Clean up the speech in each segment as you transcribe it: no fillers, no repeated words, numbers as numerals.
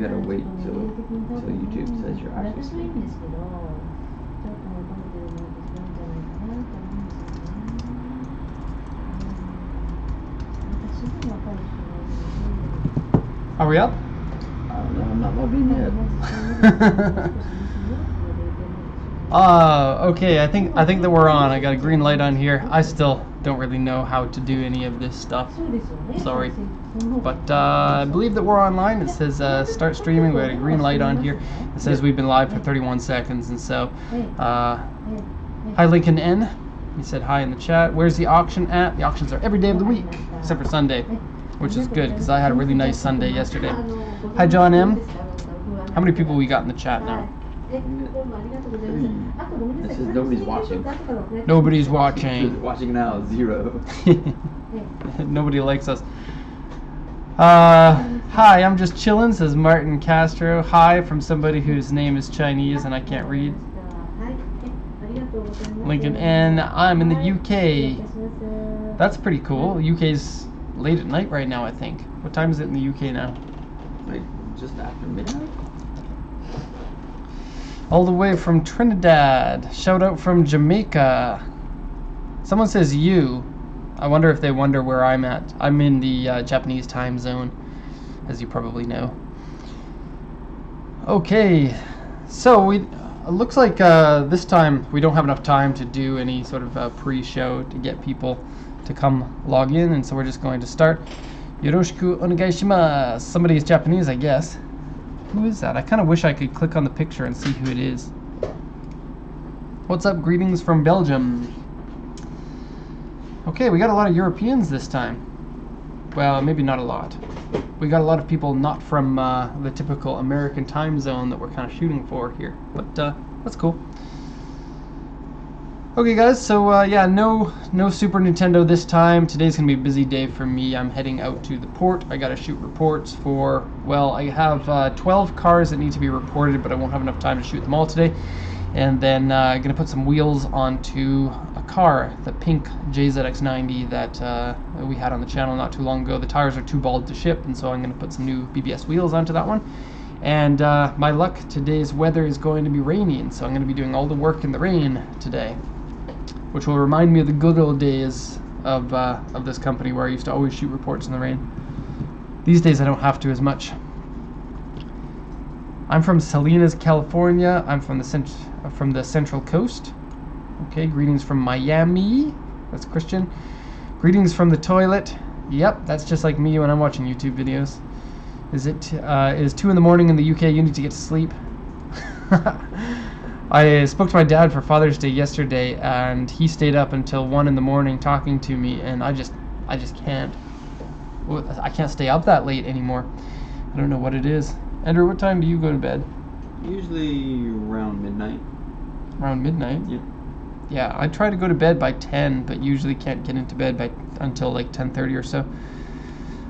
gotta wait till YouTube says you're actually streaming. Are we up? I don't know, I'm not logged in yet. Okay, I think that we're on. I got a green light on here. I still don't really know how to do any of this stuff. Sorry. But I believe that we're online. It says start streaming. We got a green light on here. It says we've been live for 31 seconds. And so, hi Lincoln N. He said hi in the chat. Where's the auction at? The auctions are every day of the week, except for Sunday, which is good because I had a really nice Sunday yesterday. Hi John M. How many people we got in the chat now? This is nobody's watching. Nobody's watching. Watching now, 0. Nobody likes us. Hi, I'm just chilling, says Martin Castro. Hi from somebody whose name is Chinese and I can't read. Lincoln N. I'm in the UK. That's pretty cool. UK's late at night right now, I think. What time is it in the UK now? Like just after midnight? All the way from Trinidad. Shout out from Jamaica. Someone says you. I wonder if they wonder where I'm at. I'm in the Japanese time zone, as you probably know. Okay, so it looks like this time we don't have enough time to do any sort of pre-show to get people to come log in, and so we're just going to start. Yoroshiku onegai shimasu. Somebody is Japanese, I guess. Who is that? I kind of wish I could click on the picture and see who it is. What's up? Greetings from Belgium. Okay, we got a lot of Europeans this time. Well, maybe not a lot. We got a lot of people not from the typical American time zone that we're kind of shooting for here. But that's cool. Okay guys, so yeah, no Super Nintendo this time. Today's gonna be a busy day for me. I'm heading out to the port. I gotta shoot reports for, well, I have 12 cars that need to be reported, but I won't have enough time to shoot them all today. And then I'm gonna put some wheels onto a car, the pink JZX90 that we had on the channel not too long ago. The tires are too bald to ship, and so I'm gonna put some new BBS wheels onto that one. And my luck, today's weather is going to be rainy, and so I'm gonna be doing all the work in the rain today, which will remind me of the good old days of this company where I used to always shoot reports in the rain. These days I don't have to as much. I'm from Salinas, California. I'm from the Central Coast. Okay, greetings from Miami. That's Christian. Greetings from the toilet. Yep, that's just like me when I'm watching YouTube videos. Is 2 in the morning in the UK? You need to get to sleep. I spoke to my dad for Father's Day yesterday, and he stayed up until 1 in the morning talking to me, and I just can't. I can't stay up that late anymore. I don't know what it is. Andrew, what time do you go to bed? Usually around midnight. Around midnight? Yeah. Yeah, I try to go to bed by 10, but usually can't get into bed until like 10:30 or so.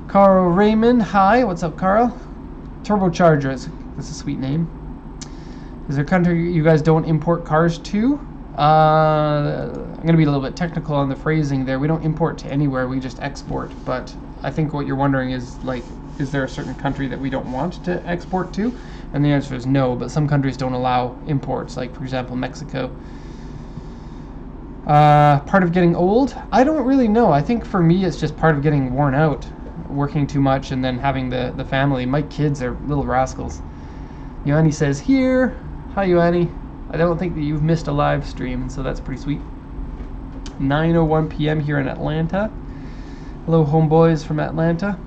Carl Raymond, hi, what's up, Carl? Turbocharger, that's a sweet name. Is there a country you guys don't import cars to? I'm going to be a little bit technical on the phrasing there. We don't import to anywhere, we just export. But I think what you're wondering is, like, is there a certain country that we don't want to export to? And the answer is no, but some countries don't allow imports, like, for example, Mexico. Part of getting old? I don't really know. I think for me it's just part of getting worn out, working too much and then having the family. My kids are little rascals. Yoani says here. Hi Yoani. I don't think that you've missed a live stream, so that's pretty sweet. 9:01 p.m. here in Atlanta. Hello homeboys from Atlanta.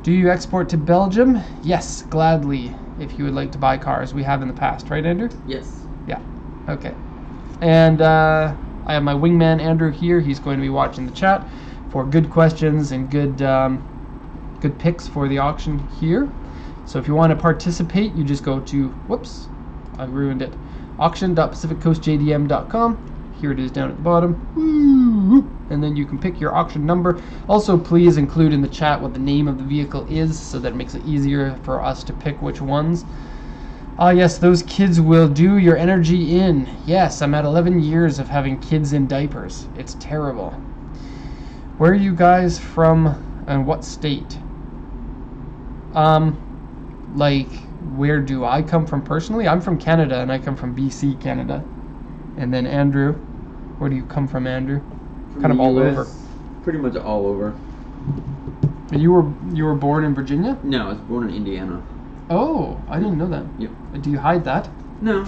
Do you export to Belgium? Yes, gladly, if you would like to buy cars. We have in the past, right Andrew? Yes. Yeah, okay. And I have my wingman Andrew here. He's going to be watching the chat for good questions and good picks for the auction here. So if you want to participate, you just go to, whoops, I ruined it, auction.pacificcoastjdm.com. Here it is down at the bottom. And then you can pick your auction number. Also, please include in the chat what the name of the vehicle is so that it makes it easier for us to pick which ones. Ah, yes, those kids will do your energy in. Yes, I'm at 11 years of having kids in diapers. It's terrible. Where are you guys from and what state? Like, where do I come from personally? I'm from Canada, and I come from BC, Canada. And then Andrew, where do you come from, Andrew? From Kind of the all US, over. Pretty much all over. You were born in Virginia? No, I was born in Indiana. Oh, I didn't know that. Yep. Do you hide that? No.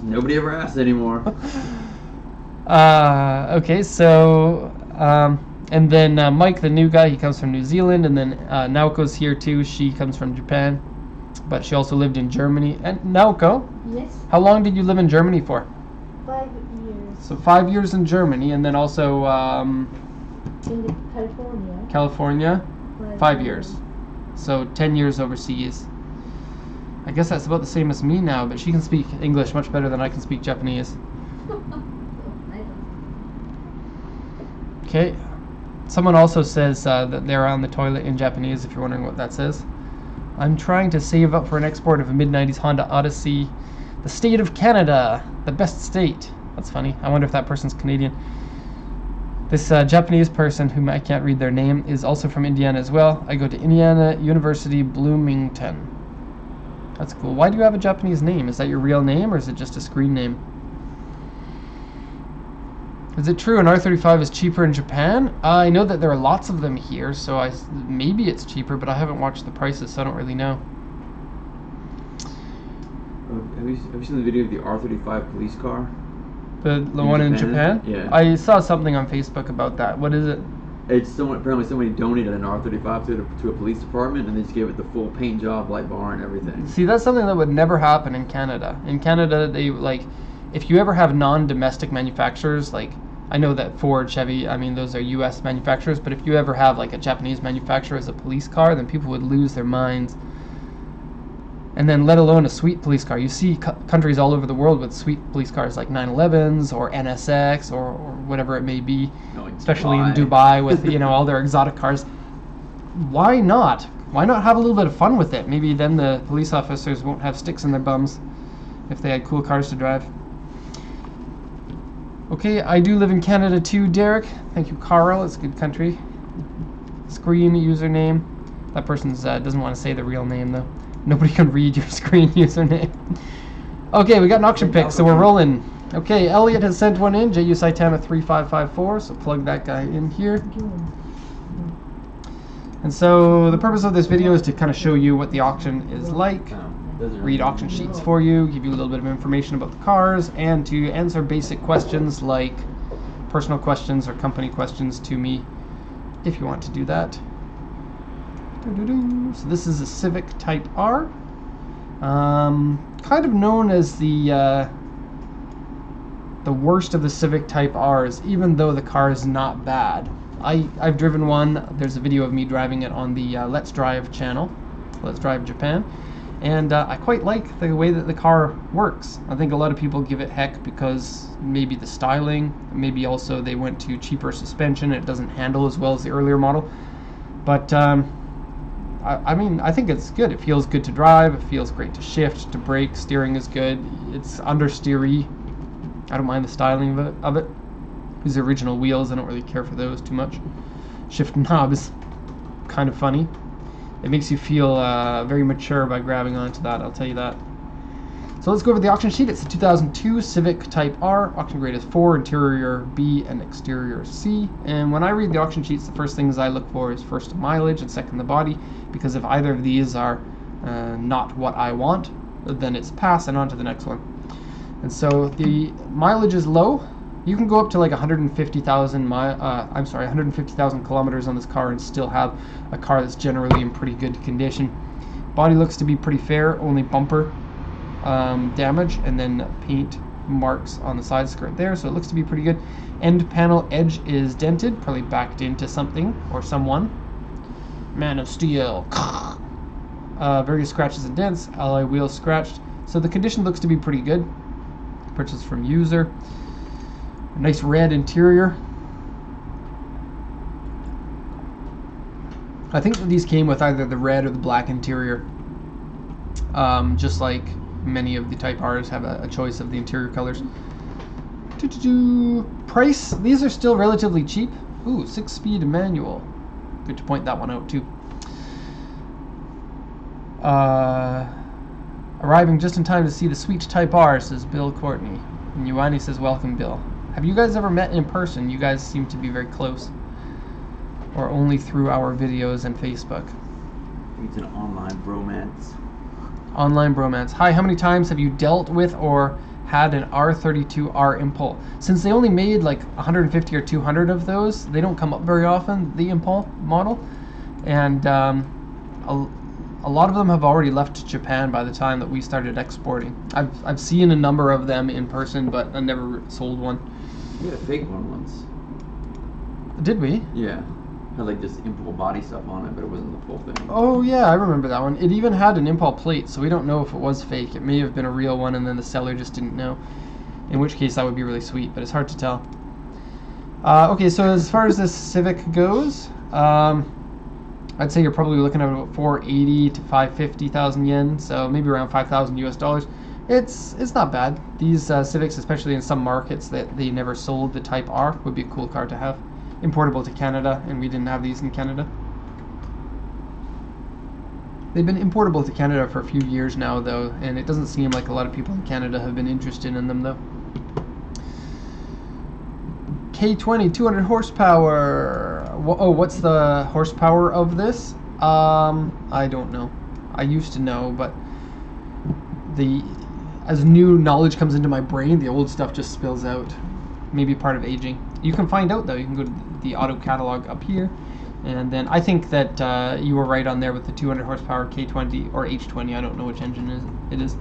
Nobody ever asks anymore. Okay, so and then Mike, the new guy, he comes from New Zealand, and then Naoko's here too. She comes from Japan, but she also lived in Germany. And Naoko, Yes, how long did you live in Germany for? 5 years So 5 years in Germany, and then also in California. California, 5 5 years. So 10 years overseas. I guess that's about the same as me now, but she can speak English much better than I can speak Japanese. I don't. Okay. Someone also says that they're on the toilet in Japanese, if you're wondering what that says. I'm trying to save up for an export of a mid-90s Honda Odyssey. The state of Canada, the best state. That's funny. I wonder if that person's Canadian. This Japanese person, whom I can't read their name, is also from Indiana as well. I go to Indiana University, Bloomington. That's cool. Why do you have a Japanese name? Is that your real name, or is it just a screen name? Is it true an R35 is cheaper in Japan? I know that there are lots of them here, so maybe it's cheaper, but I haven't watched the prices, so I don't really know. Have you seen the video of the R35 police car? The one in Japan? Yeah. I saw something on Facebook about that. What is it? It's apparently somebody donated an R35 to a police department, and they just gave it the full paint job, light bar, and everything. See, that's something that would never happen in Canada. In Canada, they if you ever have non-domestic manufacturers, like I know that Ford, Chevy, I mean those are U.S. manufacturers, but if you ever have like a Japanese manufacturer as a police car, then people would lose their minds. And then let alone a sweet police car. You see countries all over the world with sweet police cars like 911s or NSX or whatever it may be, especially in Dubai with all their exotic cars. Why not? Why not have a little bit of fun with it? Maybe then the police officers won't have sticks in their bums if they had cool cars to drive. Okay, I do live in Canada too, Derek. Thank you, Carl. It's a good country. Screen username. That person doesn't want to say the real name though. Nobody can read your screen username. Okay, we got an auction pick, so we're rolling. Okay, Elliot has sent one in, JU Saitama 3554, so plug that guy in here. And so the purpose of this video is to kind of show you what the auction is like, read auction sheets for you, give you a little bit of information about the cars, and to answer basic questions like personal questions or company questions to me if you want to do that. So this is a Civic Type R, kind of known as the worst of the Civic Type R's, even though the car is not bad. I've driven one. There's a video of me driving it on the Let's Drive channel, Let's Drive Japan, and I quite like the way that the car works. I think a lot of people give it heck because maybe the styling, maybe also they went to cheaper suspension. It doesn't handle as well as the earlier model, but I mean, I think it's good. It feels good to drive. It feels great to shift, to brake. Steering is good. It's understeery. I don't mind the styling of it. These original wheels, I don't really care for those too much. Shift knob is kind of funny. It makes you feel very mature by grabbing onto that, I'll tell you that. So let's go over the auction sheet. It's a 2002 Civic Type R. Auction grade is 4, interior B and exterior C. And when I read the auction sheets, the first things I look for is first mileage and second the body, because if either of these are not what I want, then it's pass and on to the next one. And so the mileage is low. You can go up to like 150,000 kilometers on this car and still have a car that's generally in pretty good condition. Body looks to be pretty fair, only bumper damage and then paint marks on the side skirt there, so it looks to be pretty good. End panel edge is dented, probably backed into something or someone. Man of Steel. Various scratches and dents, alloy wheels scratched, so the condition looks to be pretty good. Purchased from user. A nice red interior. I think that these came with either the red or the black interior, just like many of the Type R's have a choice of the interior colors. Price, these are still relatively cheap. Ooh, 6-speed manual. Good to point that one out too. Arriving just in time to see the sweet Type R, says Bill Courtney. And Ioanni says, welcome, Bill. Have you guys ever met in person? You guys seem to be very close. Or only through our videos and Facebook. It's an online bromance. Online bromance. Hi, how many times have you dealt with or had an R32R Impulse? Since they only made like 150 or 200 of those, they don't come up very often, the Impulse model. And a lot of them have already left Japan by the time that we started exporting. I've seen a number of them in person, but I never sold one. We had a fake one once. Did we? Yeah. Had like just Impulse body stuff on it, but it wasn't the full thing. Oh yeah, I remember that one. It even had an Impulse plate, so we don't know if it was fake. It may have been a real one and then the seller just didn't know. In which case that would be really sweet, but it's hard to tell. Okay, so as far as this Civic goes, I'd say you're probably looking at about 480 to 550,000 yen, so maybe around 5,000 US dollars. It's not bad. These Civics, especially in some markets that they never sold the Type R, would be a cool car to have. Importable to Canada, and we didn't have these in Canada. They've been importable to Canada for a few years now, though, and it doesn't seem like a lot of people in Canada have been interested in them, though. K20, 200 horsepower. Oh, what's the horsepower of this? I don't know. I used to know, but as new knowledge comes into my brain, the old stuff just spills out. Maybe part of aging. You can find out, though. You can go to the auto catalog up here, and then I think that you were right on there with the 200 horsepower K20 or H20. I don't know which engine it is.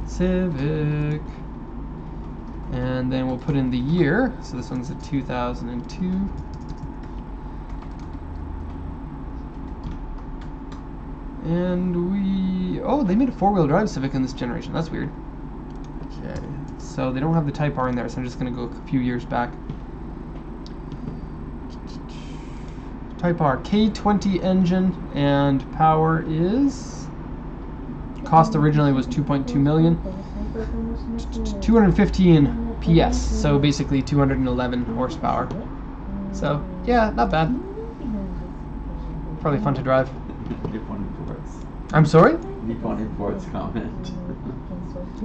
Civic. And then we'll put in the year. So this one's a 2002. And they made a four-wheel drive Civic in this generation. That's weird. Okay, so they don't have the Type R in there, so I'm just going to go a few years back. Type R, K20 engine, and power is... Cost originally was 2.2 million. 215 PS, so basically 211 horsepower. So, yeah, not bad. Probably fun to drive. Nippon Imports. I'm sorry? Nippon Imports comment.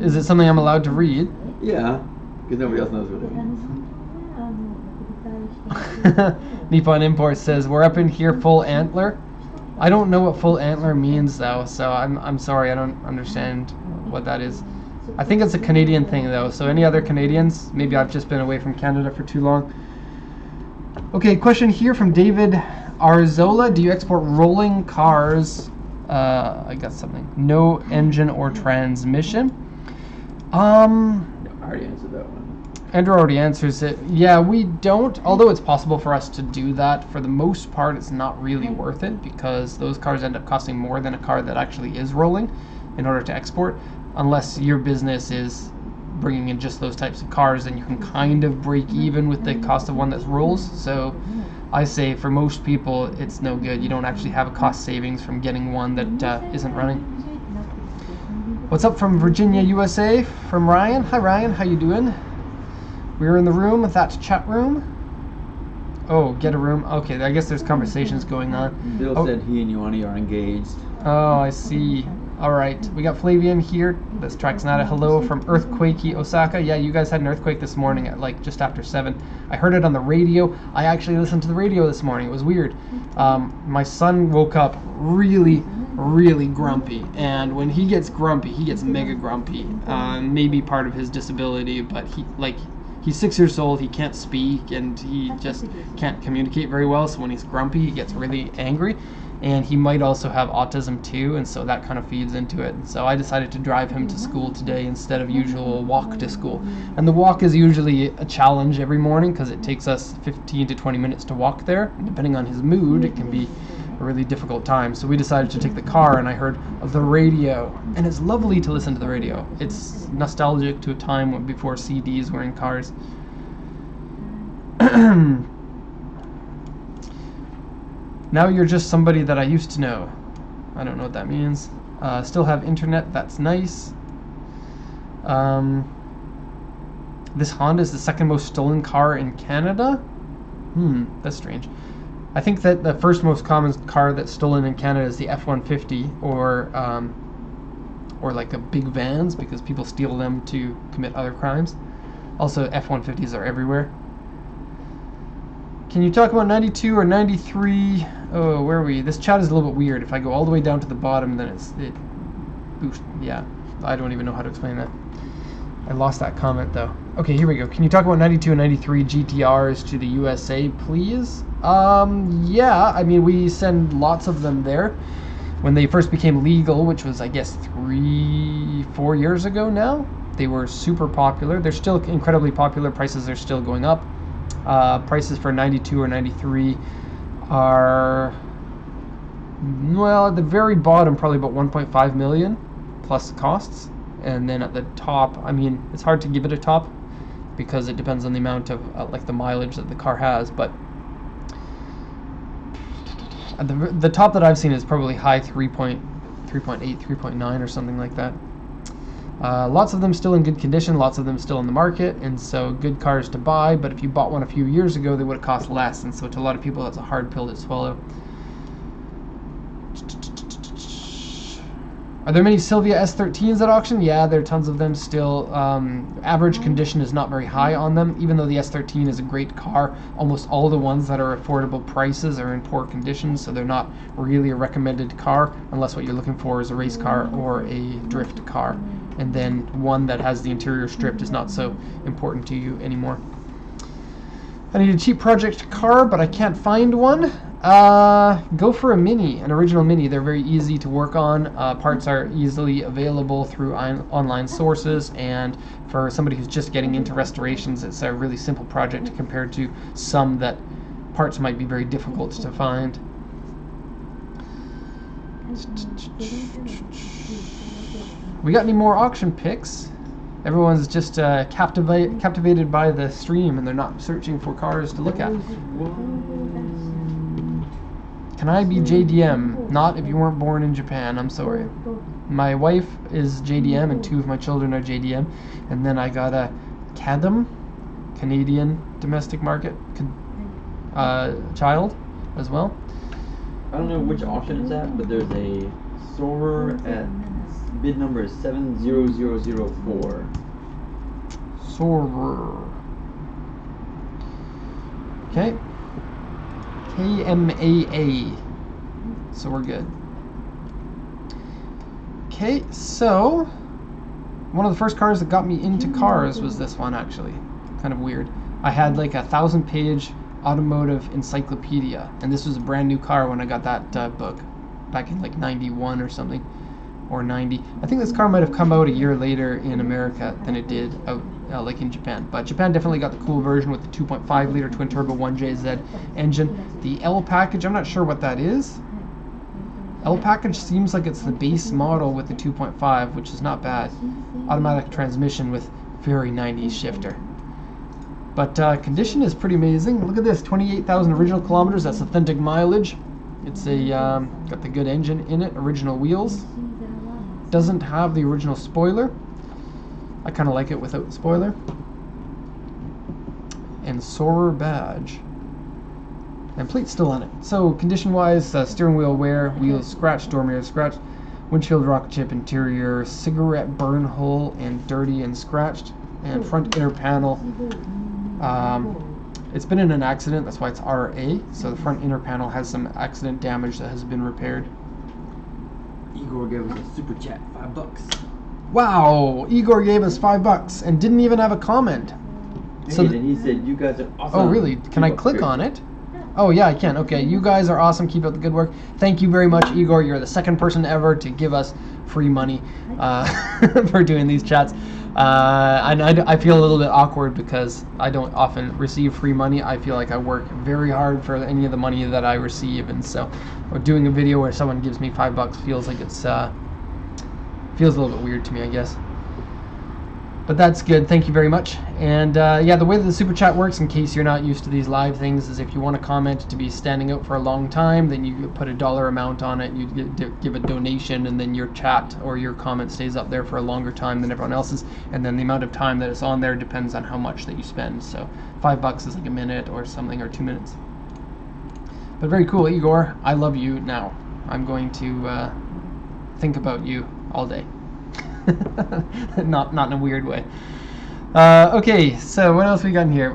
Is it something I'm allowed to read? Yeah, because nobody else knows what it means. Nippon Imports says, we're up in here full antler. I don't know what full antler means, though, so I'm sorry, I don't understand what that is. I think it's a Canadian thing, though, so any other Canadians? Maybe I've just been away from Canada for too long. Okay, question here from David Arzola. Do you export rolling cars? I got something. No engine or transmission? I already answered that one. Andrew already answers it. Yeah, we don't, although it's possible for us to do that. For the most part, it's not really worth it because those cars end up costing more than a car that actually is rolling in order to export. Unless your business is bringing in just those types of cars, then you can kind of break even with the cost of one that rolls. So I say for most people, it's no good. You don't actually have a cost savings from getting one that isn't running. What's up from Virginia, USA? From Ryan. Hi, Ryan. How you doing? We're in the room, that chat room. Oh, get a room. Okay, I guess there's conversations going on. Bill said he and Ioanni are engaged. Oh, I see. All right, we got Flavian here. This track's not a hello from Earthquakey Osaka. Yeah, you guys had an earthquake this morning at like just after 7. I heard it on the radio. I actually listened to the radio this morning. It was weird. My son woke up really grumpy, and when he gets grumpy, he gets mega grumpy. Maybe part of his disability, but he's 6 years old, he can't speak, and he just can't communicate very well, so when he's grumpy, he gets really angry. And he might also have autism too, and so that kind of feeds into it. And so I decided to drive him to school today instead of usual walk to school. And the walk is usually a challenge every morning because it takes us 15 to 20 minutes to walk there. And depending on his mood, it can be a really difficult time. So we decided to take the car, and I heard the radio. And it's lovely to listen to the radio. It's nostalgic to a time before CDs were in cars. Now you're just somebody that I used to know. I don't know what that means. Still have internet, that's nice. This Honda is the second most stolen car in Canada? That's strange. I think that the first most common car that's stolen in Canada is the F-150 or like a big vans, because people steal them to commit other crimes. Also, F-150s are everywhere. Can you talk about 92 or 93? Oh, where are we? This chat is a little bit weird. If I go all the way down to the bottom, then it boosts. Yeah, I don't even know how to explain that. I lost that comment though. Okay, here we go. Can you talk about 92 and 93 GTRs to the USA, please? Yeah, I mean, we send lots of them there. When they first became legal, which was, I guess, 3-4 years ago now, they were super popular. They're still incredibly popular. Prices are still going up. Prices for 92 or 93 are, well, at the very bottom, probably about 1.5 million plus costs. And then at the top, I mean, it's hard to give it a top because it depends on the amount of, like, the mileage that the car has. But at the top that I've seen is probably high 3.8, 3.9 or something like that. Lots of them still in good condition, lots of them still in the market, and so good cars to buy. But if you bought one a few years ago, they would have cost less, and so to a lot of people that's a hard pill to swallow. Are there many Silvia S13s at auction? Yeah, there are tons of them still. Average condition is not very high on them, even though the S13 is a great car. Almost all the ones that are affordable prices are in poor condition, so they're not really a recommended car unless what you're looking for is a race car or a drift car. And then one that has the interior stripped is not so important to you anymore. I need a cheap project car, but I can't find one. Go for a Mini, an original Mini. They're very easy to work on. Parts are easily available through online sources, and for somebody who's just getting into restorations, it's a really simple project compared to some that parts might be very difficult to find. We got any more auction picks? Everyone's just captivated by the stream, and they're not searching for cars to look at. Can I be JDM? Not if you weren't born in Japan, I'm sorry. My wife is JDM, and 2 of my children are JDM. And then I got a CADM, Canadian domestic market child as well. I don't know which auction it's at, but there's a Soarer at bid number is 70004. Soarer. Okay. KMAA. So we're good. Okay, so one of the first cars that got me into cars was this one, actually. Kind of weird. I had like a 1,000-page automotive encyclopedia, and this was a brand new car when I got that book back in like 91 or something, or 90. I think this car might have come out a year later in America than it did out like in Japan. But Japan definitely got the cool version with the 2.5 liter twin turbo 1JZ engine. The L package, I'm not sure what that is. L package seems like it's the base model with the 2.5, which is not bad. Automatic transmission with very 90s shifter. But condition is pretty amazing. Look at this, 28,000 original kilometers. That's authentic mileage. It's a got the good engine in it, original wheels. Doesn't have the original spoiler. I kind of like it without the spoiler. And Soarer badge. And plate's still on it. So condition-wise, steering wheel wear, wheels scratched, door mirrors scratched, windshield rock chip, interior cigarette burn hole and dirty and scratched, and front inner panel. It's been in an accident, that's why it's RA. So the front inner panel has some accident damage that has been repaired. Igor gave us a super chat, $5. Wow, Igor gave us $5 and didn't even have a comment. So and he said, "You guys are awesome." Oh, really? Can I click on it? Oh, yeah, I can. Okay, you guys are awesome. Keep up the good work. Thank you very much, Igor. You're the second person ever to give us free money for doing these chats. I feel a little bit awkward because I don't often receive free money. I feel like I work very hard for any of the money that I receive, and so doing a video where someone gives me $5 feels like it's feels a little bit weird to me, I guess. But that's good. Thank you very much. And yeah, the way that the super chat works, in case you're not used to these live things, is if you want a comment to be standing out for a long time, then you put a dollar amount on it, you give a donation, and then your chat or your comment stays up there for a longer time than everyone else's. And then the amount of time that it's on there depends on how much that you spend. So $5 is like a minute or something, or 2 minutes. But very cool, Igor. I love you now. I'm going to think about you all day. not in a weird way. Okay, so what else we got in here?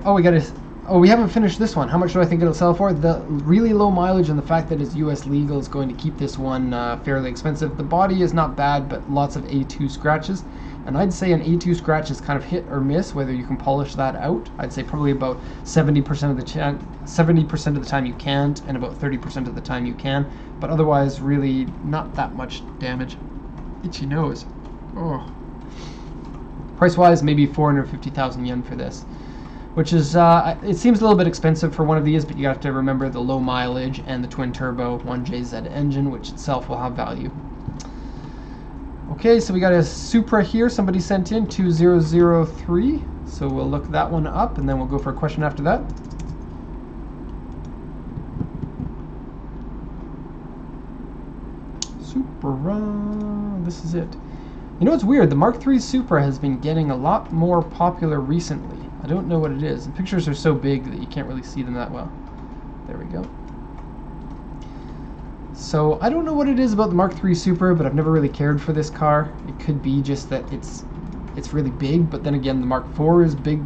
We haven't finished this one. How much do I think it'll sell for? The really low mileage and the fact that it's US legal is going to keep this one fairly expensive. The body is not bad, but lots of A2 scratches. And I'd say an A2 scratch is kind of hit or miss, whether you can polish that out. I'd say probably about 70% of the 70% of the time you can't, and about 30% of the time you can. But otherwise, really not that much damage. Itchy nose. Oh. Price-wise, maybe 450,000 yen for this, which is, it seems a little bit expensive for one of these, but you have to remember the low mileage and the twin-turbo 1JZ engine, which itself will have value. Okay, so we got a Supra here, somebody sent in, 2003, so we'll look that one up, and then we'll go for a question after that. Supra, this is it. You know what's weird? The Mark III Supra has been getting a lot more popular recently. I don't know what it is. The pictures are so big that you can't really see them that well. There we go. So I don't know what it is about the Mark III Supra, but I've never really cared for this car. It could be just that it's really big, but then again the Mark IV is big.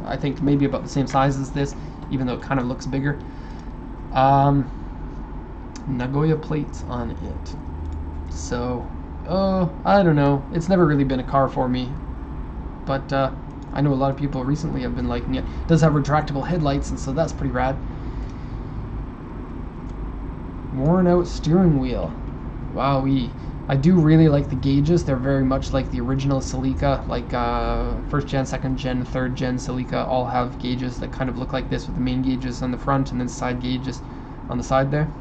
I think maybe about the same size as this, even though it kind of looks bigger. Nagoya plates on it. So, I don't know. It's never really been a car for me, but I know a lot of people recently have been liking it. It does have retractable headlights, and so that's pretty rad. Worn out steering wheel. Wowee. I do really like the gauges. They're very much like the original Celica, like 1st gen, 2nd gen, 3rd gen Celica all have gauges that kind of look like this, with the main gauges on the front and then side gauges on the side there.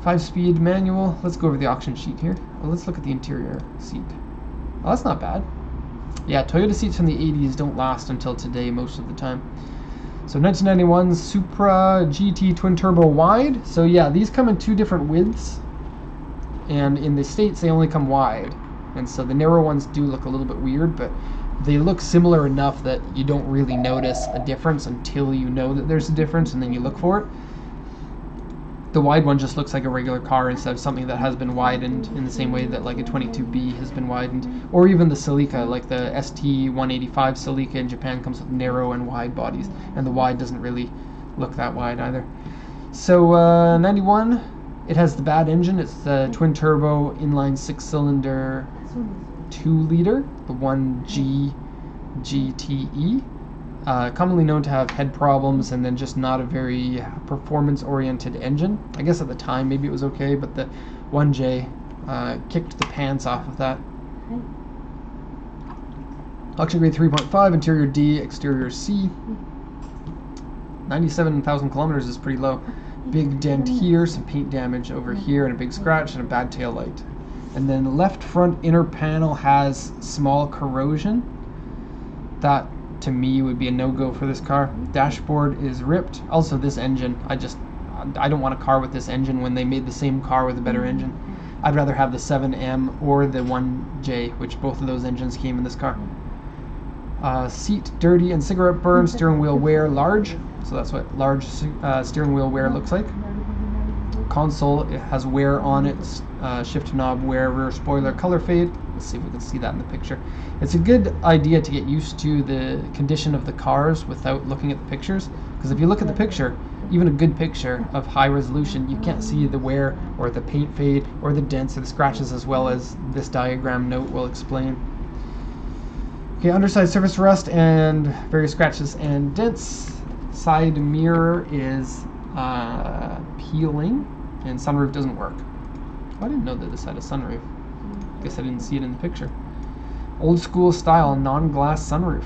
5-speed manual. Let's go over the auction sheet here. Well, let's look at the interior seat. Oh, that's not bad. Yeah, Toyota seats from the 80s don't last until today most of the time. So 1991 Supra GT twin turbo wide. So yeah, these come in 2 different widths, and in the States they only come wide, and so the narrow ones do look a little bit weird, but they look similar enough that you don't really notice a difference until you know that there's a difference, and then you look for it. The wide one just looks like a regular car instead of something that has been widened in the same way that like a 22B has been widened, or even the Celica, like the ST185 Celica in Japan comes with narrow and wide bodies, and the wide doesn't really look that wide either. So 91, it has the bad engine. It's the twin turbo inline 6-cylinder 2-liter, the 1G GTE. Commonly known to have head problems and then just not a very performance-oriented engine. I guess at the time maybe it was okay, but the 1J kicked the pants off of that. Auction grade 3.5, interior D, exterior C. 97,000 kilometers is pretty low. Big dent here, some paint damage over here, and a big scratch and a bad tail light. And then the left front inner panel has small corrosion. That to me would be a no-go for this car. Dashboard is ripped. Also this engine, I don't want a car with this engine when they made the same car with a better engine. I'd rather have the 7M or the 1J, which both of those engines came in this car. Seat dirty and cigarette burn, steering wheel wear large, so that's what large steering wheel wear looks like. Console, it has wear on it, shift knob wear, rear spoiler color fade. Let's see if we can see that in the picture. It's a good idea to get used to the condition of the cars without looking at the pictures, because if you look at the picture, even a good picture of high resolution, you can't see the wear or the paint fade or the dents or the scratches, as well as this diagram note will explain. Okay, underside surface rust and various scratches and dents. Side mirror is peeling, and sunroof doesn't work. I didn't know that this had a sunroof. Guess I didn't see it in the picture. Old school style non-glass sunroof.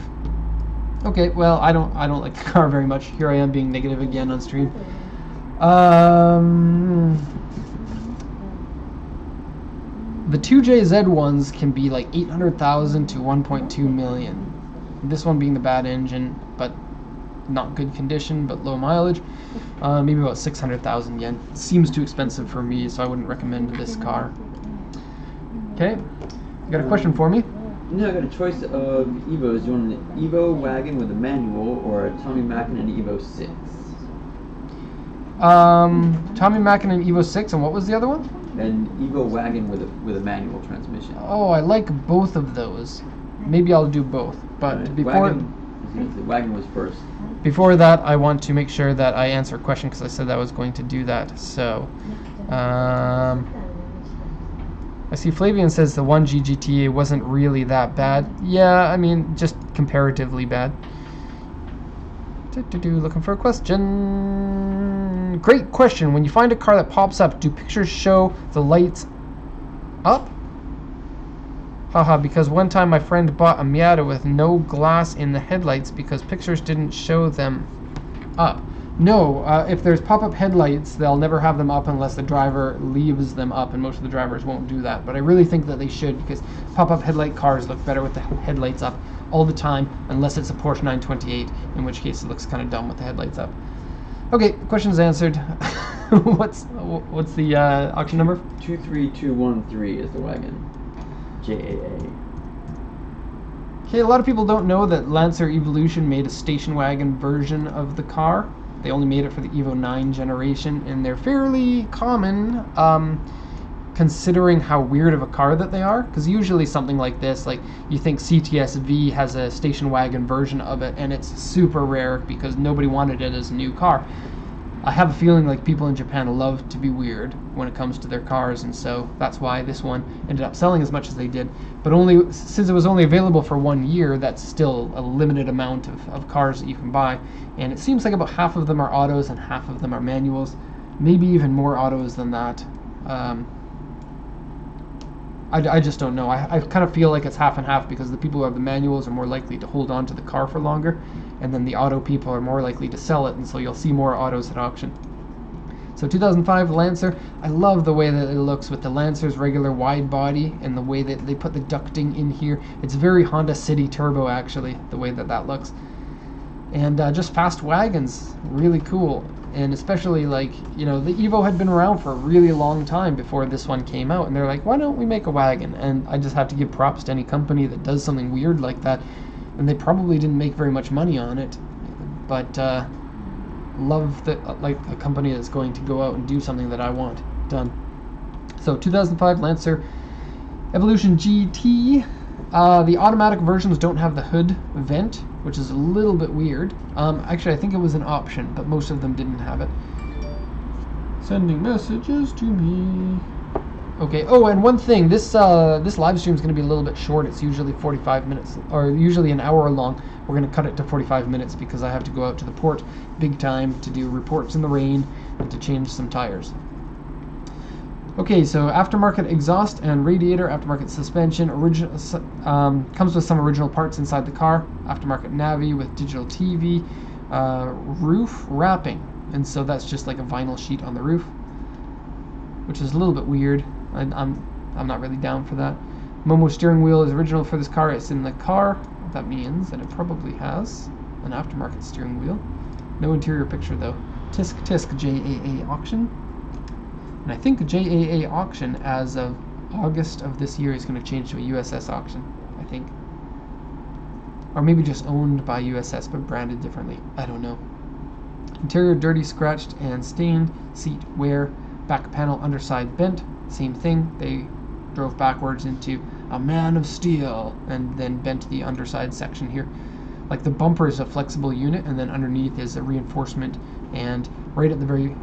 Okay, well, I don't like the car very much. Here I am being negative again on stream. The 2JZ ones can be like 800,000 to 1.2 million. This one being the bad engine, but not good condition, but low mileage. Maybe about 600,000 yen. Seems too expensive for me, so I wouldn't recommend this car. Okay, you got a question for me? Yeah, I got a choice of Evos. Do you want an Evo wagon with a manual or a Tommi Mäkinen Evo 6? Tommi Mäkinen Evo 6, and what was the other one? An Evo wagon with a manual transmission. Oh, I like both of those. Maybe I'll do both. But Right. before Wagon was first. before that, I want to make sure that I answer a question because I said I was going to do that. So, I see Flavian says the 1G GTA wasn't really that bad. Yeah, I mean, just comparatively bad. Looking for a question. Great question. When you find a car that pops up, do pictures show the lights up? Haha, because one time my friend bought a Miata with no glass in the headlights because pictures didn't show them up. No, if there's pop-up headlights, they'll never have them up unless the driver leaves them up, and most of the drivers won't do that. But I really think that they should, because pop-up headlight cars look better with the headlights up all the time, unless it's a Porsche 928, in which case it looks kind of dumb with the headlights up. Okay, question's answered. What's the auction number? 23213 is the wagon. JAA. Okay, a lot of people don't know that Lancer Evolution made a station wagon version of the car. They only made it for the Evo 9 generation, and they're fairly common, considering how weird of a car that they are. Because usually something like this, like you think CTS-V has a station wagon version of it, and it's super rare because nobody wanted it as a new car. I have a feeling like people in Japan love to be weird when it comes to their cars, and so that's why this one ended up selling as much as they did. But only since it was only available for 1 year, that's still a limited amount of cars that you can buy. And it seems like about half of them are autos and half of them are manuals. Maybe even more autos than that. I just don't know. I kind of feel like it's half and half because the people who have the manuals are more likely to hold on to the car for longer, and then the auto people are more likely to sell it, and so you'll see more autos at auction. So 2005 Lancer, I love the way that it looks with the Lancer's regular wide body and the way that they put the ducting in here. It's very Honda City Turbo actually, the way that that looks. And just fast wagons, really cool. And especially like, you know, the Evo had been around for a really long time before this one came out, and they're like, why don't we make a wagon? And I just have to give props to any company that does something weird like that. And they probably didn't make very much money on it, but love that, like a company that's going to go out and do something that I want done. So 2005 Lancer Evolution GT. The automatic versions don't have the hood vent, which is a little bit weird. Actually, I think it was an option, but most of them didn't have it. Sending messages to me. Okay. Oh, and one thing, this live stream is going to be a little bit short. It's usually 45 minutes, or usually an hour long. We're going to cut it to 45 minutes because I have to go out to the port big time to do reports in the rain and to change some tires. Okay, so aftermarket exhaust and radiator, aftermarket suspension, comes with some original parts inside the car, aftermarket Navi with digital TV, roof wrapping, and so that's just like a vinyl sheet on the roof, which is a little bit weird. I'm not really down for that. Momo steering wheel is original for this car. It's in the car. That means that it probably has an aftermarket steering wheel. No interior picture though. Tisk tisk JAA auction. And I think JAA auction as of August of this year is going to change to a USS auction, I think. Or maybe just owned by USS but branded differently. I don't know. Interior dirty, scratched, and stained. Seat wear. Back panel underside bent. Same thing. They drove backwards into a man of steel and then bent the underside section here. Like the bumper is a flexible unit, and then underneath is a reinforcement, and right at the very...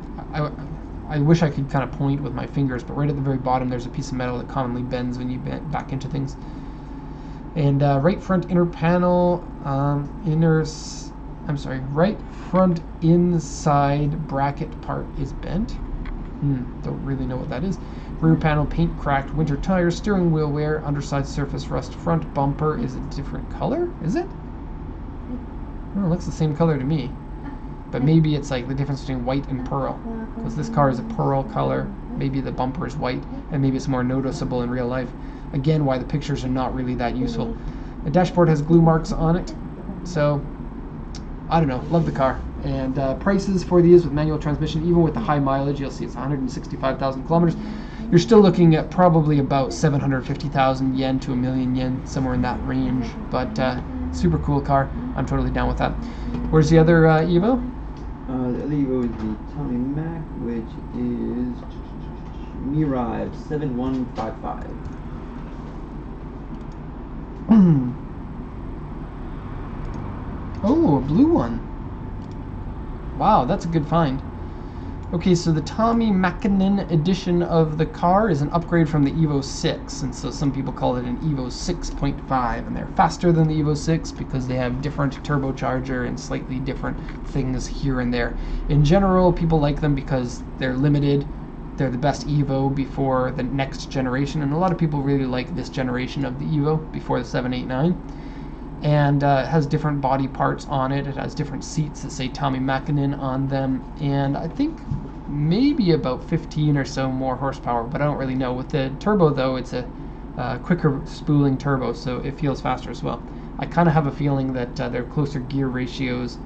I wish I could kind of point with my fingers, but right at the very bottom there's a piece of metal that commonly bends when you bend back into things. And right front inner panel, right front inside bracket part is bent. Don't really know what that is. Rear panel paint cracked, winter tires, steering wheel wear, underside surface rust, front bumper is a different color, is it? Oh, it looks the same color to me. But maybe it's like the difference between white and pearl. Because this car is a pearl color, maybe the bumper is white, and maybe it's more noticeable in real life. Again, why the pictures are not really that useful. The dashboard has glue marks on it, so I don't know, love the car. And prices for these with manual transmission, even with the high mileage, you'll see it's 165,000 kilometers. You're still looking at probably about 750,000 yen to a million yen, somewhere in that range. But super cool car. I'm totally down with that. Where's the other Evo? The other Evo is the Tommy Mac, which is Mirai 7155. Oh, a blue one. Wow, that's a good find. Okay, so the Tommi Mäkinen edition of the car is an upgrade from the Evo 6, and so some people call it an Evo 6.5, and they're faster than the Evo 6 because they have different turbocharger and slightly different things here and there. In general, people like them because they're limited, they're the best Evo before the next generation, and a lot of people really like this generation of the Evo before the 789. And it has different body parts on it. It has different seats that say Tommi Mäkinen on them, and I think maybe about 15 or so more horsepower, but I don't really know. With the turbo though, it's a quicker spooling turbo, so it feels faster as well. I kind of have a feeling that there are closer gear ratios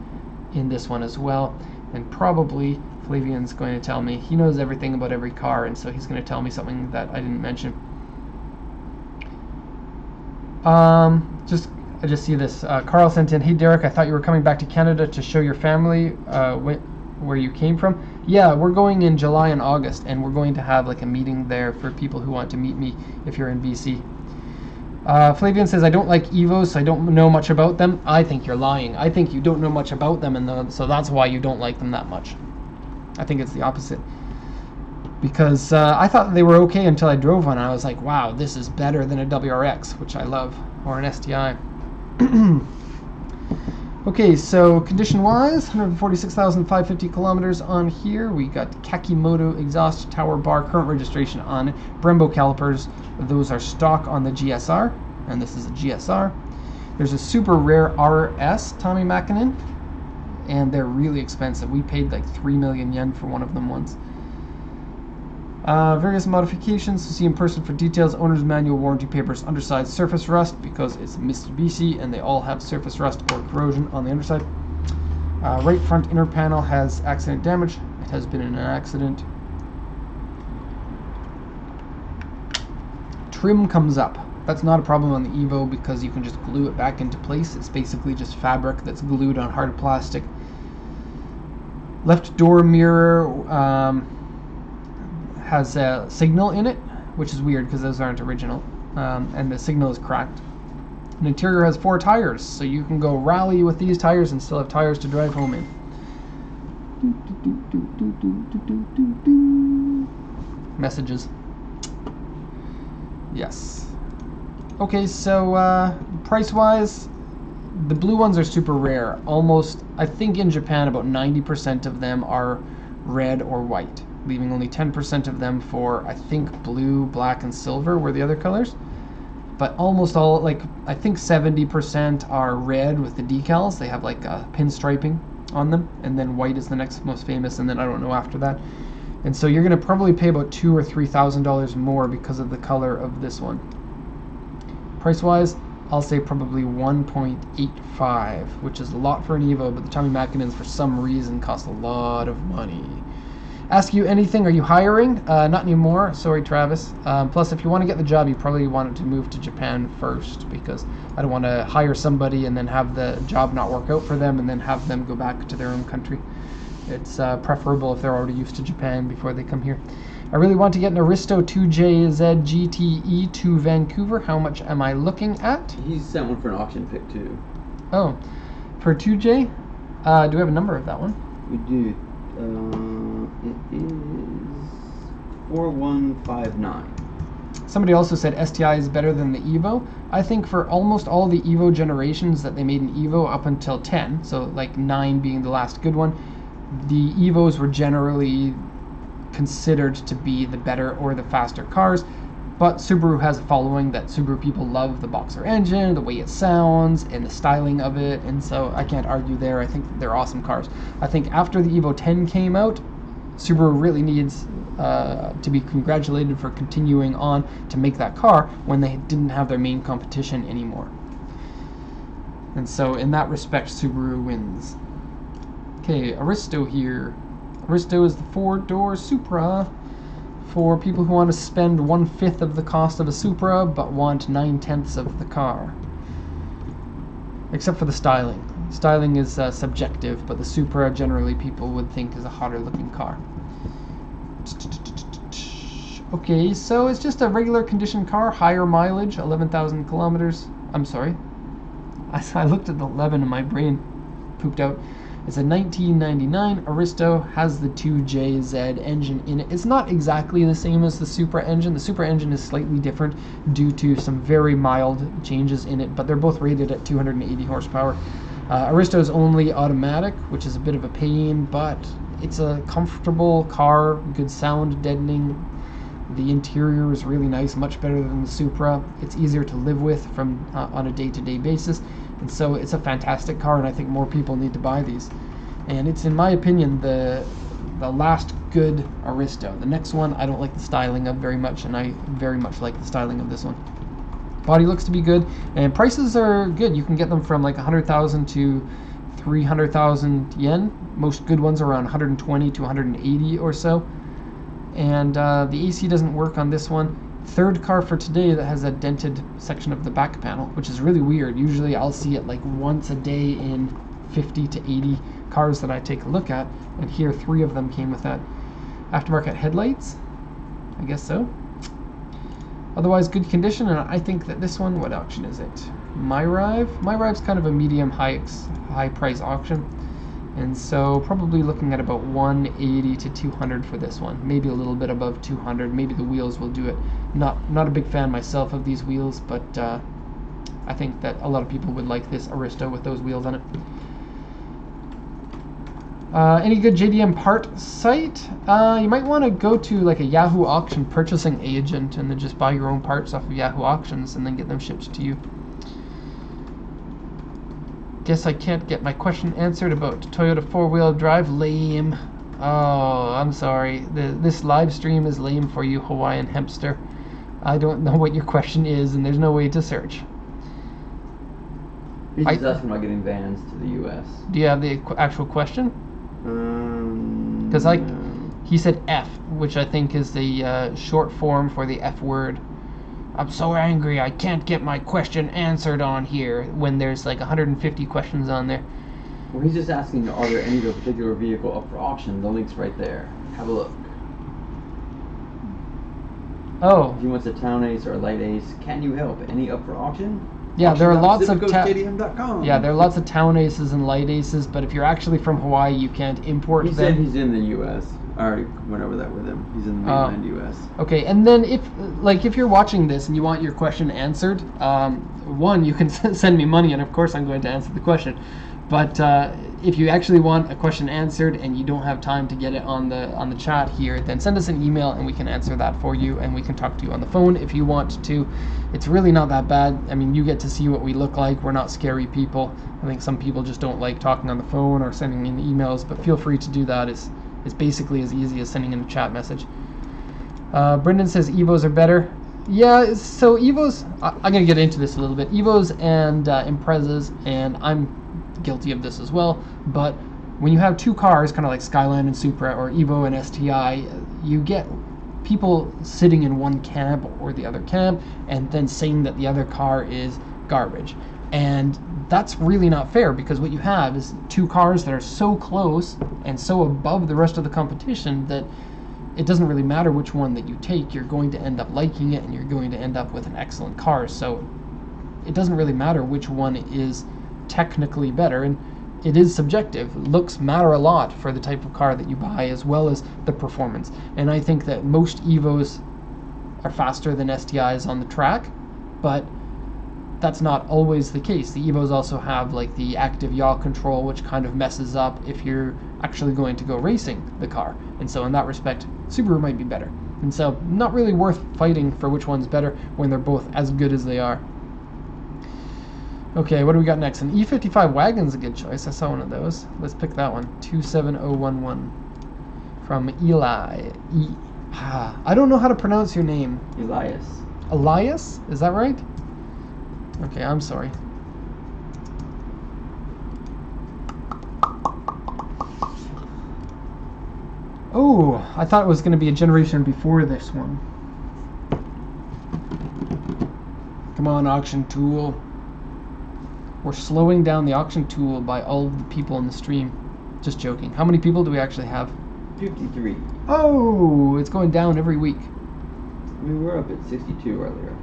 in this one as well, and probably Flavian's going to tell me. He knows everything about every car, and so he's going to tell me something that I didn't mention. I just see this. Carl sent in, "Hey Derek, I thought you were coming back to Canada to show your family where you came from." Yeah, we're going in July and August, and we're going to have like a meeting there for people who want to meet me if you're in BC. Flavian says, "I don't like Evos, so I don't know much about them." I think you're lying. I think you don't know much about them, and so that's why you don't like them that much. I think it's the opposite. Because I thought they were okay until I drove one, and I was like, wow, this is better than a WRX, which I love, or an STI. Okay, so condition-wise, 146,550 kilometers on here. We got Kakimoto exhaust tower bar, current registration on it. Brembo calipers, those are stock on the GSR, and this is a GSR. There's a super rare RS Tommi Mäkinen, and they're really expensive. We paid like 3 million yen for one of them once. Various modifications to see in person for details. Owner's manual, warranty papers, underside surface rust because it's Mitsubishi and they all have surface rust or corrosion on the underside. Right front inner panel has accident damage. It has been in an accident. Trim comes up. That's not a problem on the Evo because you can just glue it back into place. It's basically just fabric that's glued on hard plastic. Left door mirror has a signal in it, which is weird because those aren't original, and the signal is cracked. The interior has 4 tires, so you can go rally with these tires and still have tires to drive home in. Messages. Yes. Okay, so price-wise, the blue ones are super rare. Almost, I think in Japan about 90% of them are red or white, leaving only 10% of them for, I think, blue, black, and silver were the other colors. But almost all, like, I think 70% are red with the decals. They have like pinstriping on them, and then white is the next most famous, and then I don't know after that. And so you're going to probably pay about $2,000 or $3,000 more because of the color of this one. Price-wise, I'll say probably 1.85, which is a lot for an Evo, but the Tommi Mäkinens for some reason cost a lot of money. Ask you anything, are you hiring? Not anymore, sorry Travis. Plus, if you want to get the job, you probably want to move to Japan first, because I don't want to hire somebody and then have the job not work out for them and then have them go back to their own country. It's preferable if they're already used to Japan before they come here. I really want to get an Aristo 2JZ GTE to Vancouver. How much am I looking at? He sent one for an auction pick too. Oh, for 2J? Do we have a number of that one? We do. It is 4159. Somebody also said STI is better than the Evo. I think for almost all the Evo generations that they made an Evo up until 10, so like 9 being the last good one, the Evos were generally considered to be the better or the faster cars. But Subaru has a following that Subaru people love the Boxer engine, the way it sounds, and the styling of it, and so I can't argue there. I think they're awesome cars. I think after the Evo 10 came out, Subaru really needs to be congratulated for continuing on to make that car when they didn't have their main competition anymore. And so in that respect, Subaru wins. Okay, Aristo here. Aristo is the 4-door Supra for people who want to spend 1/5 of the cost of a Supra but want 9/10 of the car. Except for the styling. Styling is subjective, but the Supra generally people would think is a hotter looking car. Okay, so it's just a regular condition car, higher mileage, 11,000 kilometers. I'm sorry. I looked at the 11 and my brain pooped out. It's a 1999 Aristo, has the 2JZ engine in it. It's not exactly the same as the Supra engine. The Supra engine is slightly different due to some very mild changes in it, but they're both rated at 280 horsepower. Aristo is only automatic, which is a bit of a pain, but it's a comfortable car, good sound deadening. The interior is really nice, much better than the Supra. It's easier to live with from on a day-to-day basis, and so it's a fantastic car, and I think more people need to buy these. And it's, in my opinion, the last good Aristo. The next one I don't like the styling of very much, and I very much like the styling of this one. Body looks to be good, and prices are good. You can get them from like 100,000 to 300,000 yen. Most good ones are around 120 to 180 or so. And the AC doesn't work on this one. Third car for today that has a dented section of the back panel, which is really weird. Usually I'll see it like once a day in 50 to 80 cars that I take a look at, and here 3 of them came with that. Aftermarket headlights, I guess so. Otherwise good condition, and I think that this one, what auction is it? MyRive's kind of a medium high price auction. And so probably looking at about 180 to 200 for this one. Maybe a little bit above 200. Maybe the wheels will do it. Not a big fan myself of these wheels, but I think that a lot of people would like this Aristo with those wheels on it. Any good JDM part site? You might want to go to like a Yahoo auction purchasing agent and then just buy your own parts off of Yahoo auctions and then get them shipped to you. Guess I can't get my question answered about Toyota 4-wheel drive. Lame. Oh, I'm sorry. This live stream is lame for you, Hawaiian Hempster. I don't know what your question is, and there's no way to search. He's just asking about getting vans to the U.S. Do you have the actual question? Because he said F, which I think is the short form for the F word. I'm so angry I can't get my question answered on here when there's like 150 questions on there. Well, he's just asking, are there any particular vehicle up for auction? The link's right there. Have a look. Oh. If he wants a Town Ace or a Light Ace, can you help? Any up for auction? Yeah, there are lots of yeah, there are lots of Town Aces and Light Aces, but if you're actually from Hawaii, you can't import them. He said he's in the U.S. I already went over that with him. He's in the mainland U.S. Okay, and then if you're watching this and you want your question answered, one, you can send me money, and of course I'm going to answer the question. But if you actually want a question answered and you don't have time to get it on the chat here, then send us an email and we can answer that for you, and we can talk to you on the phone if you want to. It's really not that bad. I mean, you get to see what we look like. We're not scary people. I think some people just don't like talking on the phone or sending in emails, but feel free to do that. It's basically as easy as sending in a chat message. Brendan says Evos are better. Yeah, so Evos, I'm going to get into this a little bit. Evos and Imprezas, and I'm guilty of this as well, but when you have two cars, kind of like Skyline and Supra, or Evo and STI, you get people sitting in one camp or the other camp and then saying that the other car is garbage. And that's really not fair, because what you have is two cars that are so close and so above the rest of the competition that it doesn't really matter which one that you take, you're going to end up liking it and you're going to end up with an excellent car. So it doesn't really matter which one is technically better, and it is subjective. Looks matter a lot for the type of car that you buy, as well as the performance. And I think that most Evos are faster than STIs on the track, but that's not always the case. The Evos also have like the active yaw control, which kind of messes up if you're actually going to go racing the car. And so in that respect, Subaru might be better. And so not really worth fighting for which one's better when they're both as good as they are. Okay, what do we got next? An E55 wagon's a good choice. I saw one of those. Let's pick that one. 27011 from Eli. I don't know how to pronounce your name. Elias. Elias? Is that right? Okay, I'm sorry. Oh, I thought it was going to be a generation before this one. Come on, auction tool. We're slowing down the auction tool by all of the people in the stream. Just joking. How many people do we actually have? 53. Oh, it's going down every week. We were up at 62 earlier.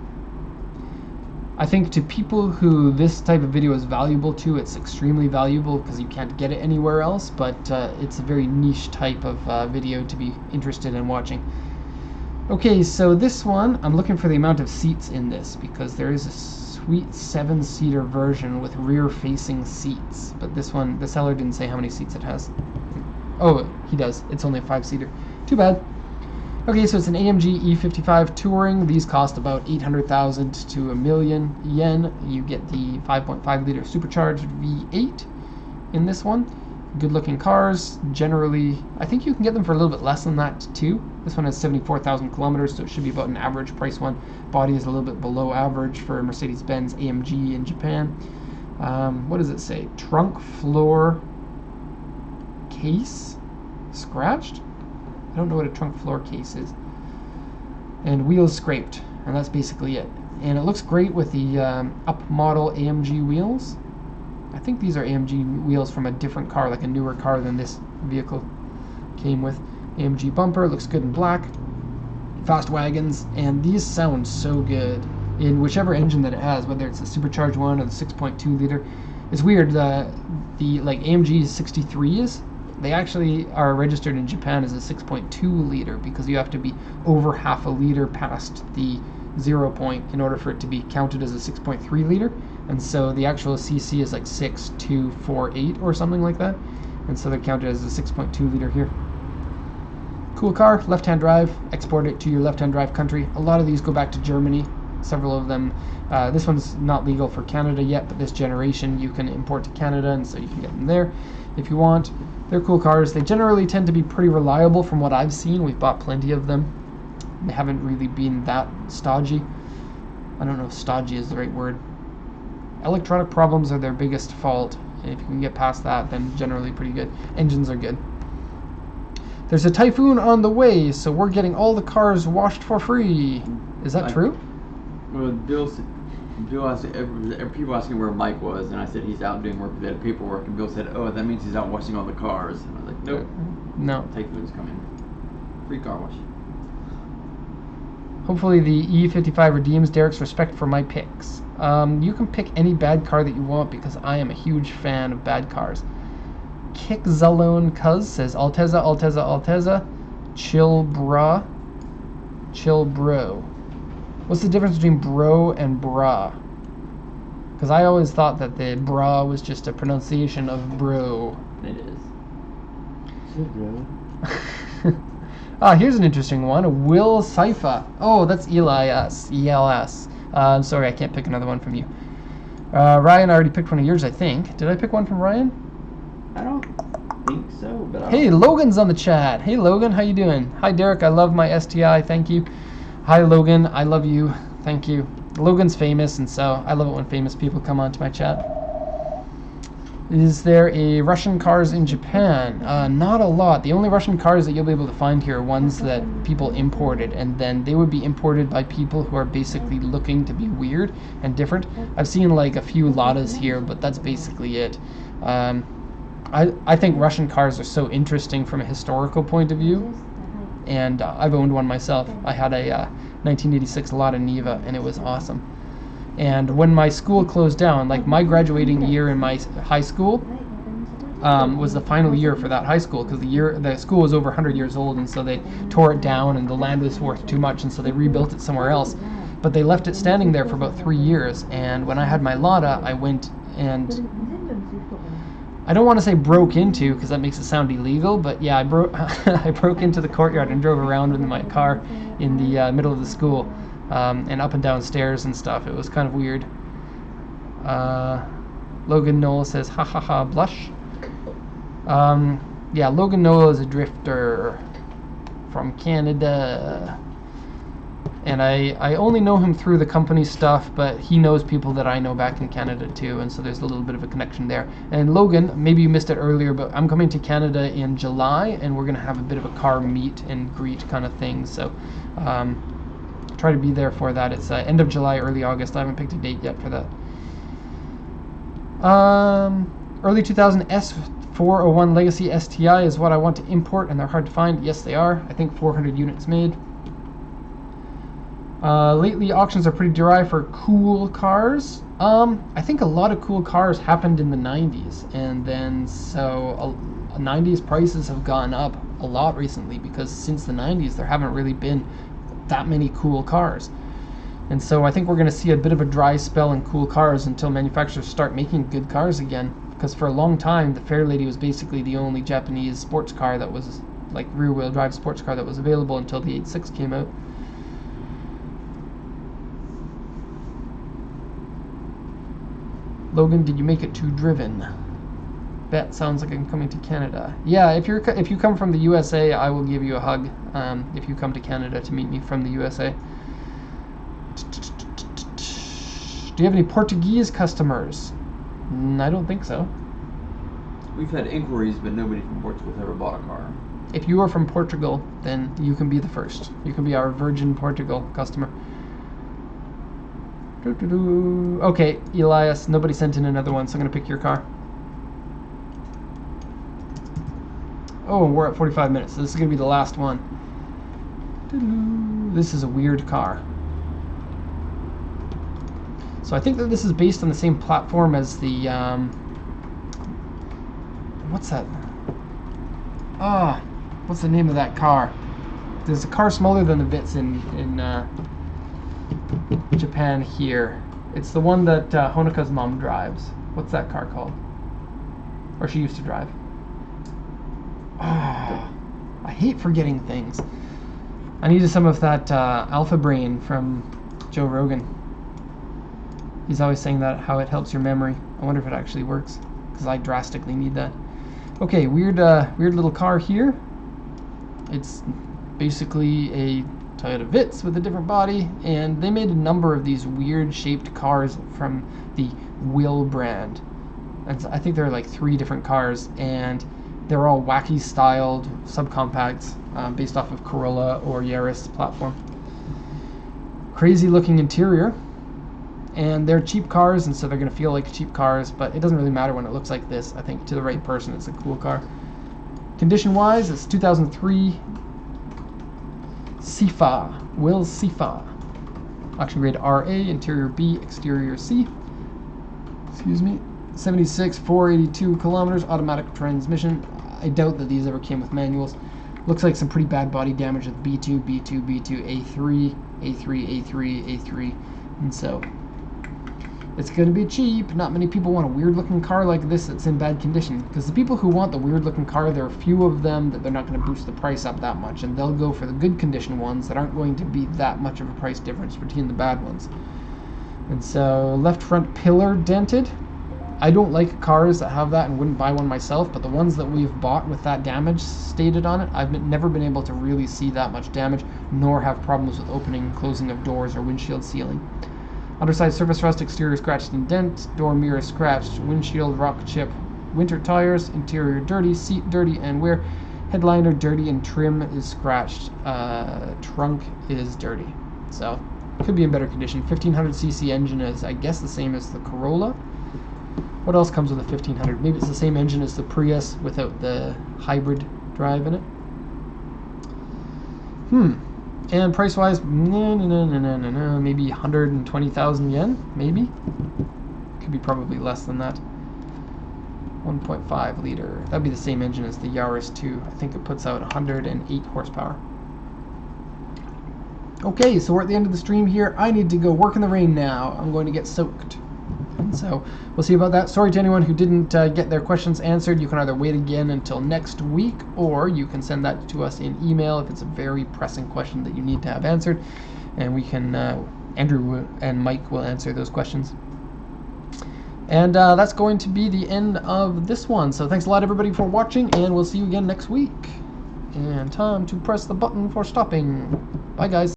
I think to people who this type of video is valuable to, it's extremely valuable because you can't get it anywhere else, but it's a very niche type of video to be interested in watching. Okay, so this one, I'm looking for the amount of seats in this because there is a sweet 7-seater version with rear-facing seats, but this one, the seller didn't say how many seats it has. Oh, he does. It's only a 5-seater. Too bad. Okay, so it's an AMG E55 Touring. These cost about 800,000 to $1,000,000 yen. You get the 5.5-liter supercharged V8 in this one. Good-looking cars. Generally, I think you can get them for a little bit less than that too. This one has 74,000 kilometers, so it should be about an average price one. Body is a little bit below average for a Mercedes-Benz AMG in Japan. What does it say? Trunk floor case scratched? I don't know what a trunk floor case is. And wheels scraped, and that's basically it. And it looks great with the up model AMG wheels. I think these are AMG wheels from a different car, like a newer car than this vehicle came with. AMG bumper, looks good in black. Fast wagons, and these sound so good in whichever engine that it has, whether it's the supercharged one or the 6.2 liter. It's weird, the like AMG 63s, they actually are registered in Japan as a 6.2 liter because you have to be over half a liter past the 0 point in order for it to be counted as a 6.3 liter. And so the actual CC is like 6248 or something like that. And so they're counted as a 6.2 liter here. Cool car, left-hand drive, export it to your left-hand drive country. A lot of these go back to Germany. Several of them, this one's not legal for Canada yet, but this generation you can import to Canada, and so you can get them there if you want. They're cool cars. They generally tend to be pretty reliable from what I've seen. We've bought plenty of them. They haven't really been that stodgy. I don't know if stodgy is the right word. Electronic problems are their biggest fault. And if you can get past that, then generally pretty good. Engines are good. There's a typhoon on the way, so we're getting all the cars washed for free. Is that true? Well, Bill asked, people asking where Mike was, and I said he's out doing work with that paperwork, and Bill said, oh, that means he's out washing all the cars. And I was like, nope. No. Typhoon's coming. Free car wash. Hopefully the E55 redeems Derek's respect for my picks. You can pick any bad car that you want because I am a huge fan of bad cars. Kick Zalone Cuz says Alteza, Alteza, Alteza, chill bra, chill bro. What's the difference between bro and bra? Because I always thought that the bra was just a pronunciation of bro. It is. Chill bro. Here's an interesting one. Will Saifa. Oh, that's Elias. ELS. I'm sorry, I can't pick another one from you. Ryan already picked one of yours, I think. Did I pick one from Ryan? I don't think so, but Hey, Logan's on the chat. Hey, Logan, how you doing? Hi, Derek. I love my STI. Thank you. Hi, Logan. I love you. Thank you. Logan's famous, and so I love it when famous people come onto my chat. Is there a Russian cars in Japan? Not a lot. The only Russian cars that you'll be able to find here are ones that people imported, and then they would be imported by people who are basically looking to be weird and different. I've seen like a few Ladas here, but that's basically it. I think Russian cars are so interesting from a historical point of view, and I've owned one myself. I had a 1986 Lada Niva, and it was awesome. And when my school closed down, like my graduating year in my high school was the final year for that high school, because the school was over 100 years old, and so they tore it down, and the land was worth too much, and so they rebuilt it somewhere else. But they left it standing there for about 3 years, and when I had my Lada, I went and I don't want to say broke into, because that makes it sound illegal, but yeah, I broke into the courtyard and drove around with my car in the middle of the school, and up and down stairs and stuff. It was kind of weird. Logan Noel says, ha ha ha, blush. Yeah, Logan Noel is a drifter from Canada. And I only know him through the company stuff, but he knows people that I know back in Canada too, and so there's a little bit of a connection there. And Logan, maybe you missed it earlier, but I'm coming to Canada in July, and we're going to have a bit of a car meet and greet kind of thing, so try to be there for that. It's end of July, early August. I haven't picked a date yet for that. Early 2000 S401 Legacy STI is what I want to import, and they're hard to find. Yes, they are. I think 400 units made. Lately, auctions are pretty dry for cool cars. I think a lot of cool cars happened in the 90s, and then so 90s prices have gone up a lot recently, because since the 90s there haven't really been that many cool cars. And so I think we're going to see a bit of a dry spell in cool cars until manufacturers start making good cars again. Because for a long time, the Fairlady was basically the only Japanese sports car that was, like, rear-wheel drive sports car that was available until the 86 came out. Logan, did you make it too driven? Bet sounds like I'm coming to Canada. Yeah, if you come from the USA, I will give you a hug. If you come to Canada to meet me from the USA. Do you have any Portuguese customers? I don't think so. We've had inquiries, but nobody from Portugal has ever bought a car. If you are from Portugal, then you can be the first. You can be our Virgin Portugal customer. Okay, Elias, nobody sent in another one, so I'm going to pick your car. Oh, we're at 45 minutes, so this is going to be the last one. This is a weird car. So I think that this is based on the same platform as the, what's that? What's the name of that car? There's a car smaller than the Vitz in Japan here. It's the one that Honoka's mom drives. What's that car called? Or she used to drive. I hate forgetting things. I needed some of that Alpha Brain from Joe Rogan. He's always saying that, how it helps your memory. I wonder if it actually works, because I drastically need that. Okay, weird little car here. It's basically a Toyota Vitz with a different body, and they made a number of these weird shaped cars from the Will brand. And I think there are like 3 different cars, and they're all wacky styled subcompacts based off of Corolla or Yaris platform. Crazy looking interior. And they're cheap cars, and so they're going to feel like cheap cars, but it doesn't really matter when it looks like this. I think to the right person, it's a cool car. Condition-wise, it's 2003 Cifa, Will Cifa. Auction grade RA, interior B, exterior C. Excuse me. 76, 482 kilometers, automatic transmission. I doubt that these ever came with manuals. Looks like some pretty bad body damage with B2, B2, B2, A3, A3, A3, A3, and so it's going to be cheap. Not many people want a weird-looking car like this that's in bad condition. Because the people who want the weird-looking car, there are few of them that they're not going to boost the price up that much. And they'll go for the good condition ones that aren't going to be that much of a price difference between the bad ones. And so, left front pillar dented. I don't like cars that have that and wouldn't buy one myself. But the ones that we've bought with that damage stated on it, I've never been able to really see that much damage. Nor have problems with opening and closing of doors or windshield sealing. Underside surface rust, exterior scratched and dent, door mirror scratched, windshield rock chip, winter tires, interior dirty, seat dirty and wear, headliner dirty and trim is scratched, trunk is dirty. So, could be in better condition. 1500cc engine is, I guess, the same as the Corolla. What else comes with a 1500? Maybe it's the same engine as the Prius without the hybrid drive in it. And price-wise, maybe 120,000 yen, maybe. Could be probably less than that. 1.5 liter. That'd be the same engine as the Yaris 2. I think it puts out 108 horsepower. Okay, so we're at the end of the stream here. I need to go work in the rain now. I'm going to get soaked. And so we'll see about that. Sorry to anyone who didn't get their questions answered. You can either wait again until next week, or you can send that to us in email if it's a very pressing question that you need to have answered. And we can, Andrew and Mike will answer those questions. And that's going to be the end of this one. So thanks a lot, everybody, for watching, and we'll see you again next week. And time to press the button for stopping. Bye, guys.